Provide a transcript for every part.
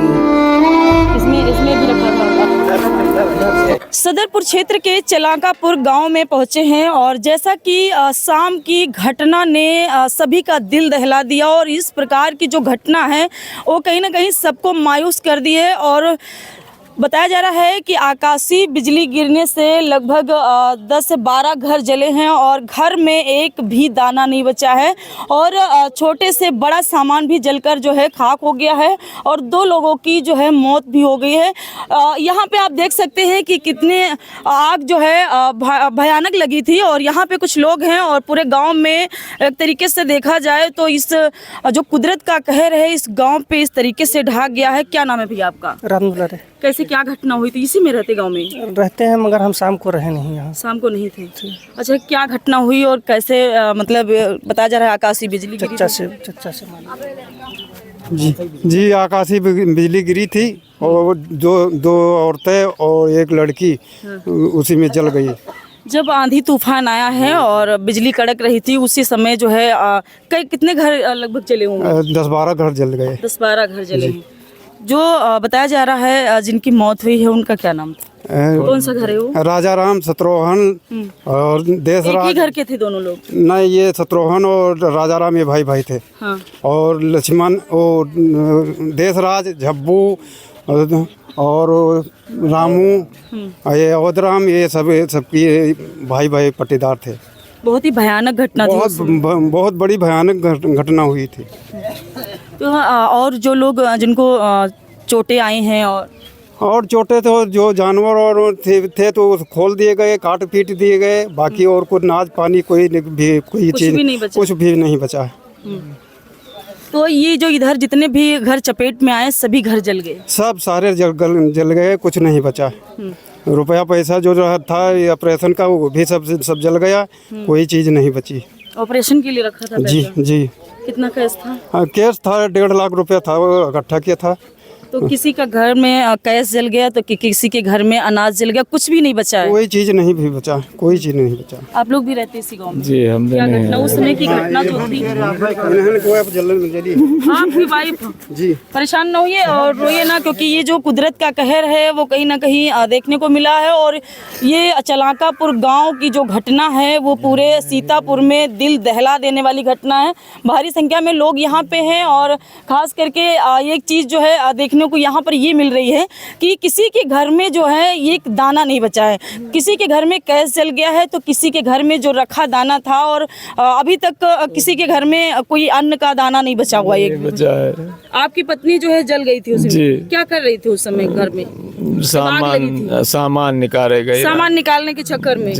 जाएंगे। इसमें भी रखा था। सदरपुर क्षेत्र के चलाकापुर गांव में पहुंचे हैं और जैसा कि शाम की घटना ने सभी का दिल दहला दिया और इस प्रकार की जो घटना है वो कहीं ना कहीं सबको मायूस कर दी है। और बताया जा रहा है कि आकाशीय बिजली गिरने से लगभग 10 से 12 घर जले हैं और घर में एक भी दाना नहीं बचा है और छोटे से बड़ा सामान भी जलकर जो है खाक हो गया है और 2 लोगों की जो है मौत भी हो गई है। यहाँ पे आप देख सकते हैं कि कितने आग जो है भयानक लगी थी और यहाँ पे कुछ लोग हैं और पूरे गांव में एक तरीके से देखा जाए तो इस जो कुदरत का कहर है इस गांव पे इस तरीके से ढाक गया है। क्या नाम है भैया आपका? रामदुलार है। कैसे क्या घटना हुई थी? इसी में रहते गांव में रहते हैं मगर हम शाम को रहे नहीं यहाँ। शाम को नहीं थे। अच्छा, क्या घटना हुई और कैसे मतलब बताया जा रहा है आकाशीय बिजली गिरी? चच्चा से जी आकाशीय बिजली गिरी थी और दो औरतें और एक लड़की उसी में जल गई। जब आंधी तूफान आया है और बिजली कड़क रही थी उसी समय जो है कितने घर लगभग जले होंगे? 10-12 घर जल गए। 10-12 घर जले हैं। जो बताया जा रहा है जिनकी मौत हुई है उनका क्या नाम था? कौन सा घर है वो? राजा राम, शत्रुघ्न और देशराज। एक ही घर के थे दोनों लोग? नहीं, ये शत्रुघ्न और राजा राम ये भाई थे। हाँ। और लक्ष्मण और देशराज, झब्बू और रामू, ये अवधराम, ये सबकी भाई पट्टीदार थे। बहुत ही भयानक घटना थी। बहुत बड़ी भयानक घटना हुई थी। तो और जो लोग जिनको चोटें आई हैं और चोटें तो जो जानवर और थे तो खोल दिए गए, काट पीट दिए गए। बाकी और कोई नाज पानी कोई चीज़ कुछ भी नहीं बचा। तो ये जो इधर जितने भी घर चपेट में आए सभी घर जल गए? सब सारे जल गए, कुछ नहीं बचा। रुपया पैसा जो था ये ऑपरेशन का वो भी सब जल गया, कोई चीज़ नहीं बची। ऑपरेशन के लिए रखा था पैसा? जी। कितना कैश था? कैश था 1.5 लाख रुपया था, वो इकट्ठा किया था। तो किसी का घर में कैश जल गया तो किसी के घर में अनाज जल गया, कुछ भी नहीं बचा है? कोई चीज़ नहीं भी बचा, कोई चीज़ नहीं बचा। आप लोग भी रहते इसी गांव में? जी, हम क्या घटना उस समय की घटना जो थी? आपकी वाइफ जी परेशान न होइए और रोइए ना, क्योंकि ये जो कुदरत का कहर है वो कहीं ना कहीं देखने को मिला है। और ये चलाकापुर गांव की जो घटना है वो पूरे सीतापुर में दिल दहला देने वाली घटना है। भारी संख्या में लोग यहाँ पे हैं और खास करके एक चीज़ जो है देखने को यहाँ पर ये मिल रही है कि किसी के घर में जो है एक दाना नहीं बचा है। किसी के घर में कैश जल गया है तो किसी के घर में जो रखा दाना था और अभी तक किसी के घर में कोई अन्न का दाना नहीं बचा हुआ है। आपकी पत्नी जो है जल गई थी उसमें, क्या कर रही थी उस समय घर में? सामान निकाले गए। सामान निकालने के चक्कर में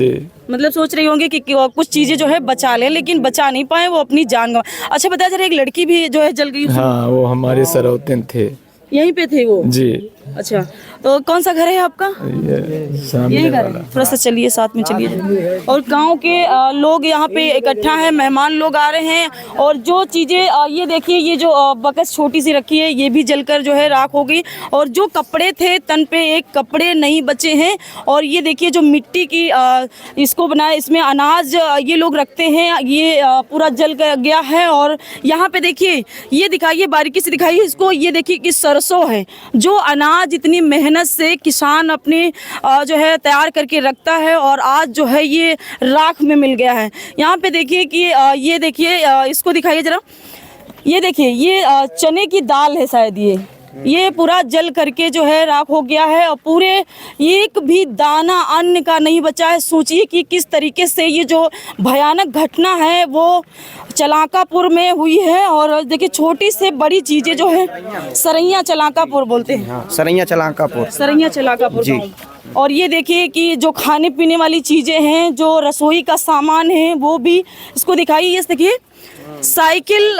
मतलब सोच रही होंगी कि कुछ चीजें जो है बचा लें, लेकिन बचा नहीं पाए, वो अपनी जान गंवा। अच्छा, बताया जरा, एक लड़की भी जो है जल गई? हाँ, वो हमारे सरौतन थे, यहीं पे थे वो? जी। अच्छा, तो कौन सा घर है आपका? यही घर है। थोड़ा सा चलिए, साथ में चलिए। और गांव के लोग यहाँ पे इकट्ठा हैं, मेहमान लोग आ रहे हैं और जो चीज़ें ये देखिए, ये जो बकस छोटी सी रखी है ये भी जलकर जो है राख हो गई और जो कपड़े थे तन पे एक कपड़े नहीं बचे हैं। और ये देखिए जो मिट्टी की इसको बनाया, इसमें अनाज ये लोग रखते हैं, ये पूरा जल गया है। और यहाँ पे देखिए, ये दिखाइए, बारीकी से दिखाइए इसको, ये देखिए कि सरसों है, जो अनाज इतनी मेहनत से किसान अपने जो है तैयार करके रखता है और आज जो है ये राख में मिल गया है। यहाँ पे देखिए कि ये देखिए, इसको दिखाइए जरा, ये देखिए, ये चने की दाल है शायद, ये पूरा जल करके जो है राख हो गया है और पूरे एक भी दाना अन्न का नहीं बचा है। सोचिए कि किस तरीके से ये जो भयानक घटना है वो चलाकापुर में हुई है। और देखिए, छोटी से बड़ी चीजें जो है सरैया चलाकापुर बोलते हैं, सरैया चलाकापुर जी। और ये देखिए कि जो खाने पीने वाली चीजें हैं, जो रसोई का सामान है वो भी, इसको दिखाइए, ये देखिए साइकिल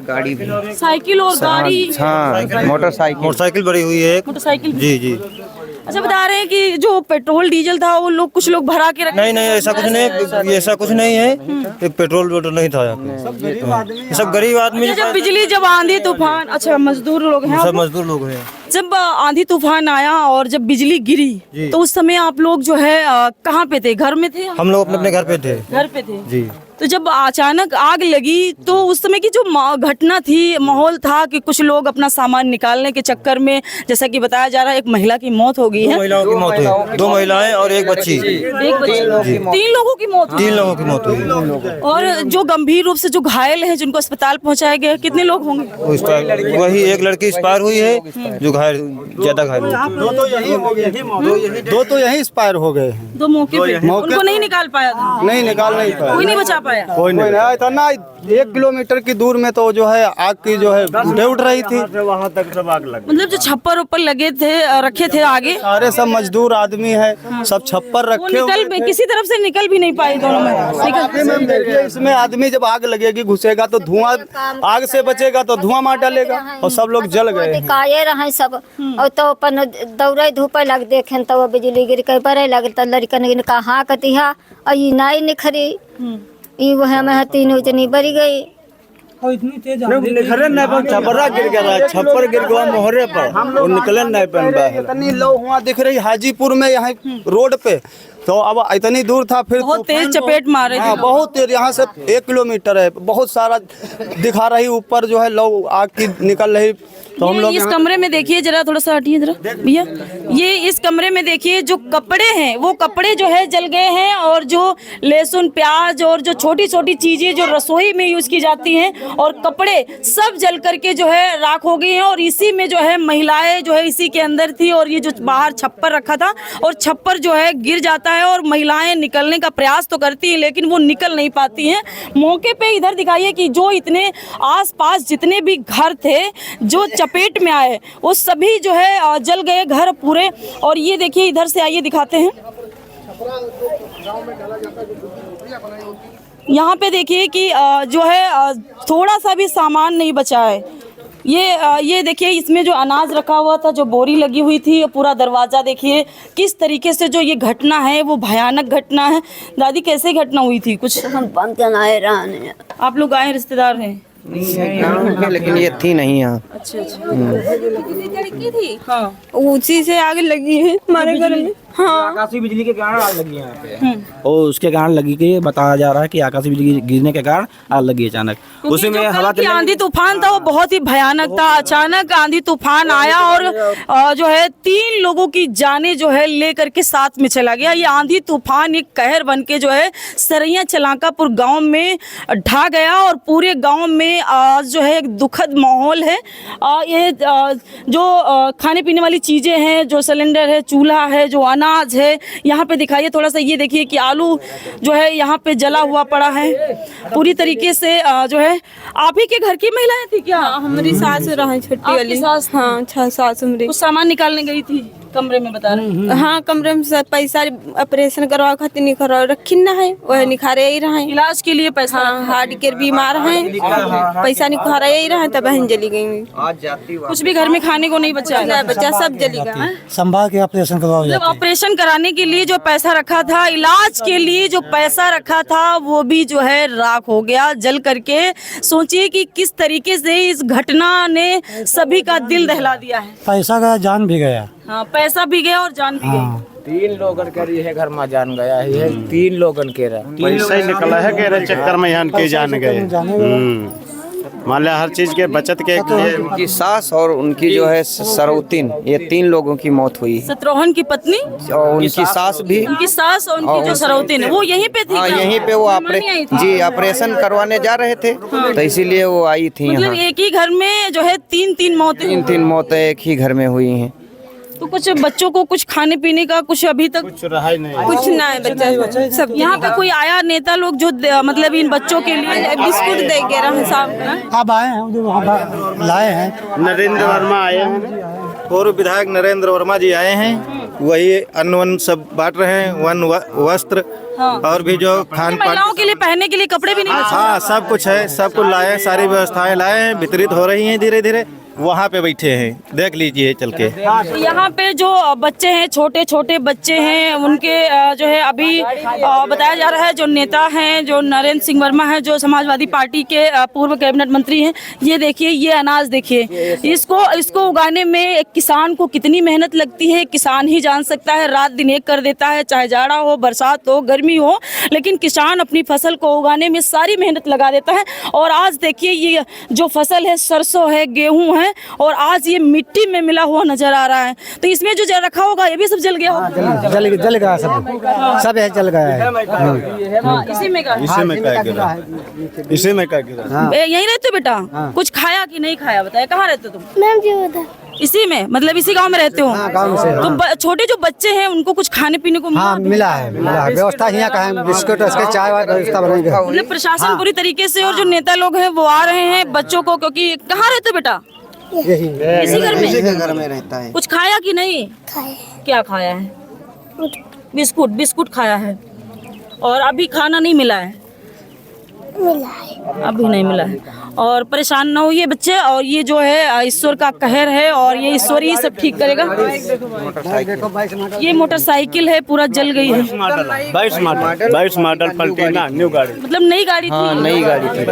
गाड़ी भी, साइकिल और गाड़ी, हाँ, मोटरसाइकिल बड़ी हुई है, मोटरसाइकिल। जी। अच्छा, बता रहे हैं कि जो पेट्रोल डीजल था वो लोग कुछ लोग भरा के रखे? नहीं, ऐसा कुछ नहीं है। पेट्रोल नहीं था यहाँ पे, सब गरीब आदमी। जब बिजली, जब आंधी तूफान, अच्छा मजदूर लोग हैं, सब मजदूर लोग हैं। जब आंधी तूफान आया और जब बिजली गिरी तो उस समय आप लोग जो है कहाँ पे थे? घर में थे? हम लोग अपने घर पे थे। घर पे थे जी। तो जब अचानक आग लगी तो उस समय की जो घटना थी, माहौल था कि कुछ लोग अपना सामान निकालने के चक्कर में, जैसा कि बताया जा रहा है, एक महिला की मौत हो गई है। 2 महिलाओं की मौत हुई, 2 महिलाएं और एक बच्ची, 3 लोगों की मौत हुई। 3 लोगों की मौत हुई। और जो गंभीर रूप से जो घायल हैं, जिनको अस्पताल पहुंचाया गया, कितने लोग होंगे? वही एक लड़की एक्सपायर हुई है, जो घायल, ज्यादा घायल हुई। 2 तो यही एक्सपायर हो गए हैं। 2 मौके पे उनको नहीं निकाल पाया था, नहीं निकाल नहीं पाया, कोई नहीं बचा पाया। कोई नहीं आया था ना। 1 किलोमीटर की दूर में तो जो है आग की जो है बुझे उठ रही थी, वहाँ तक सब आग लग। मतलब जो छप्पर ऊपर लगे थे, रखे थे आगे, सारे सब मजदूर आदमी है, सब छप्पर वो रखे हुए निकल किसी तरफ से निकल भी नहीं पाए दोनों में। थे। मैम देखिए, इसमें आदमी जब आग लगेगी, घुसेगा तो धुआं, आग से बचेगा तो धुआं मार डालेगा, और सब लोग जल गए हैं। काये रहे सब, और तो अपन दौड़े धूपे लग देखे तो बिजली गिर के बड़े लगे तो लड़कन कहाँ कतिहा, और ये नाई निखरी, ये वह में 3 उतनी बरी गई। निखरे नहीं पर छपरा गिर गया, छप्पर गिर गया मोहरे पर, वो निकले नहीं पर बाहर। इतनी लो हुआ दिख रही हाजीपुर में, यहाँ रोड पे, तो अब इतनी दूर था, फिर बहुत तेज चपेट मारे थे। हाँ, बहुत तेज, यहाँ से 1 किलोमीटर है, बहुत सारा दिखा रही, ऊपर जो है लो आग की निकल रही। तो हम लोग इस कमरे में देखिए, जरा थोड़ा सा हटिए जरा भैया, ये इस कमरे में देखिए, जो कपड़े हैं वो कपड़े जो है जल गए हैं, और जो लहसुन प्याज और जो छोटी छोटी चीजें जो रसोई में यूज की जाती हैं, और कपड़े सब जल करके जो है राख हो गई हैं। और इसी में जो है महिलाएं जो है इसी के अंदर थी, और ये जो बाहर छप्पर रखा था, और छप्पर जो है गिर जाता है, और महिलाएं निकलने का प्रयास तो करती हैं लेकिन वो निकल नहीं पाती हैं। मौके पे इधर दिखाइए कि जो इतने आसपास जितने भी घर थे जो चपेट में आए, वो सभी जो है जल गए घर पूरे। और ये देखिए, इधर से आइए दिखाते हैं, यहाँ पे देखिए कि जो है थोड़ा सा भी सामान नहीं बचा है। ये देखिए, इसमें जो अनाज रखा हुआ था, जो बोरी लगी हुई थी, पूरा दरवाजा देखिए किस तरीके से जो ये घटना है वो भयानक घटना है। दादी, कैसे घटना हुई थी? कुछ हम पंचन आए रहने, आप लोग आए, रिश्तेदार हैं? लेकिन ये थी नहीं यहाँ। अच्छा लड़की थी, हाँ, उसी से आग लगी है हमारे घर में। हाँ, आकाशीय बिजली के कारण आग लगी है यहाँ पे, और उसके कारण लगी कि बताया जा रहा है कि आकाशीय बिजली गिरने के कारण आग लगी अचानक। उसी में हवा की आंधी तूफान था वो बहुत ही भयानक था। अचानक आंधी तूफान आया और जो है 3 लोगों की जानें जो है लेकर के साथ में चला गया। ये आंधी तूफान एक कहर बन के जो है सरैया चलाकापुर गांव में ढा गया, और पूरे गांव में आज जो है एक दुखद माहौल है। ये जो खाने पीने वाली चीजें हैं, जो सिलेंडर है, चूल्हा है, जो अनाज है, यहाँ पे दिखाइए थोड़ा सा, ये देखिए कि आलू जो है यहाँ पे जला हुआ पड़ा है पूरी तरीके से। जो है आप ही के घर की महिलाएं थी क्या? हमारी सास रहा छोटी वाली सास? हाँ, 6 सास हमारी। कुछ सामान निकालने गई थी कमरे में, बता रहे? हाँ, कमरे में सब पैसा ऑपरेशन करवा खातिर निखरा रखी ना है, वह निखारे ही रहा है इलाज के लिए पैसा। हाँ, हार्ट के बीमार है, पैसा निखारा ही रहा है, तब बहन जली गई। कुछ भी घर में खाने को नहीं बचा? बच्चा सब जली गया। संभाल के ऑपरेशन करवाओ। मतलब ऑपरेशन कराने के लिए जो पैसा रखा था, इलाज के लिए जो पैसा रखा था, वो भी जो है राख हो गया जल करके। सोचिए कि किस तरीके से इस घटना ने सभी का दिल दहला दिया है। पैसा गया, जान भी गया। हाँ, पैसा भी गया और जान भी गई। 3 लोगन के रही घर में जान गया है, 3 लोगन के रहा पैसा ही निकला है के चक्कर में यहाँ के जान गए। मान लिया हर चीज के बचत के लिए। उनकी सास और उनकी जो है सरौतीन, ये 3 लोगों की मौत हुई। शत्रुघ्न की पत्नी और उनकी सास भी, उनकी सास और उनकी जो सरौतीन है वो यहीं पे थी? हाँ, यहीं पे वो ऑपरेशन करवाने जा रहे थे, तो इसीलिए वो आई थी। मतलब एक ही घर में जो है 3 मौतें? 3 मौतें एक ही घर में हुई हैं। तो कुछ बच्चों को कुछ खाने पीने का कुछ अभी तक कुछ रहा ही नहीं, कुछ ना है बच्चा सब। यहाँ पे कोई आया नेता लोग जो मतलब इन बच्चों के लिए बिस्कुट दे के रहे साहब? अब आए हैं, जो वहाँ लाए हैं। नरेंद्र वर्मा आए हैं, पूर्व विधायक नरेंद्र वर्मा जी आए हैं, वही अन्न वन सब बांट रहे हैं, वस्त्र और भी जो खान पान, महिलाओं के लिए पहनने के लिए कपड़े भी नहीं बचे? हाँ सब कुछ है, सब कुछ लाए, सारी व्यवस्थाएं लाए हैं, वितरित हो रही हैं धीरे धीरे। वहाँ पे बैठे हैं, देख लीजिए चल के। तो यहाँ पे जो बच्चे हैं, छोटे छोटे बच्चे हैं, उनके जो है अभी बताया जा रहा है, जो नेता हैं, जो नरेंद्र सिंह वर्मा है, जो समाजवादी पार्टी के पूर्व कैबिनेट मंत्री हैं, ये देखिए, ये अनाज देखिए, इसको उगाने में एक किसान को कितनी मेहनत लगती है, किसान ही जान सकता है। रात दिन एक कर देता है, चाहे जाड़ा हो, बरसात हो, गर्मी हो, लेकिन किसान अपनी फसल को उगाने में सारी मेहनत लगा देता है। और आज देखिए, ये जो फसल है, सरसों है, गेहूं है, और आज ये मिट्टी में मिला हुआ नजर आ रहा है। तो इसमें जो रखा होगा ये भी सब जल गया होगा। जल गया सब है, जल गया है। इसी में का यहीं रहते हो बेटा? कुछ खाया कि नहीं खाया बताया? कहाँ रहते हो तुम? इसी में, मतलब इसी गांव में रहते हो? गाँव से। तो छोटे जो बच्चे हैं उनको कुछ खाने पीने को मिला है व्यवस्था यहाँ का है, बिस्कुट चाय व्यवस्था बनाई गई। मतलब प्रशासन पूरी तरीके से, और जो नेता लोग हैं वो आ रहे हैं बच्चों को, क्योंकि कहाँ रहते हो बेटा? इसी घर में रहता है। कुछ खाया कि नहीं? क्या खाया है? बिस्कुट खाया है। और अभी खाना नहीं मिला है? अभी नहीं मिला है। और परेशान ना होइए बच्चे, और ये जो है ईश्वर का कहर है, और ये ईश्वर ही सब ठीक करेगा। ये मोटरसाइकिल है, पूरा जल गई है। 22 मॉडल पलटी ना, न्यू गाड़ी, मतलब नई गाड़ी थी। नई गाड़ी थी।